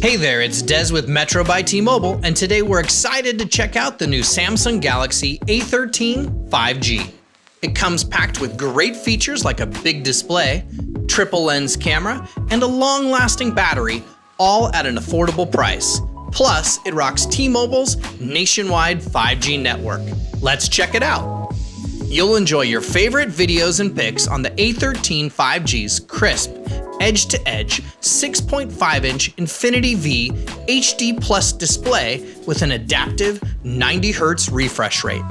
Hey there, it's Des with Metro by T-Mobile, and today we're excited to check out the new Samsung Galaxy A13 5G. It comes packed with great features like a big display, triple lens camera, and a long-lasting battery, all at an affordable price. Plus, it rocks T-Mobile's nationwide 5G network. Let's check it out. You'll enjoy your favorite videos and pics on the A13 5G's crisp, edge-to-edge 6.5-inch Infinity V HD Plus display with an adaptive 90 Hz refresh rate.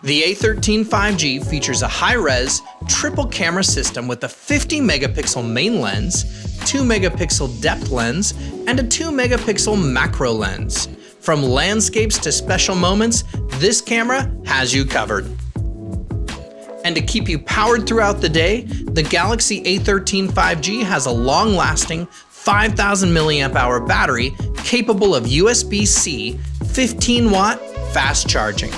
The A13 5G features a high-res triple camera system with a 50-megapixel main lens, 2-megapixel depth lens, and a 2-megapixel macro lens. From landscapes to special moments, this camera has you covered. And to keep you powered throughout the day, the Galaxy A13 5G has a long-lasting 5,000 mAh battery capable of USB-C 15-watt fast charging.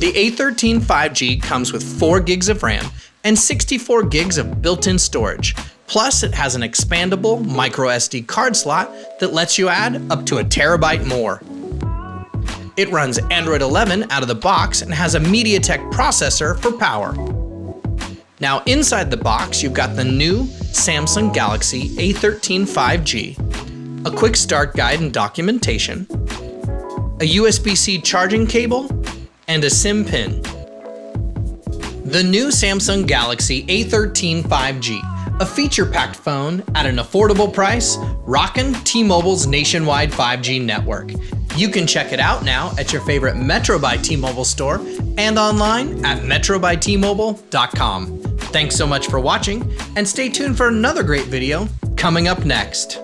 The A13 5G comes with 4 gigs of RAM and 64 gigs of built-in storage. Plus, it has an expandable micro SD card slot that lets you add up to a terabyte more. It runs Android 11 out of the box and has a Mediatek processor for power. Now inside the box, you've got the new Samsung Galaxy A13 5G, a quick start guide and documentation, a USB-C charging cable, and a SIM pin. The new Samsung Galaxy A13 5G, a feature-packed phone at an affordable price, rockin' T-Mobile's nationwide 5G network. You can check it out now at your favorite Metro by T-Mobile store and online at metrobytmobile.com. Thanks so much for watching, and stay tuned for another great video coming up next.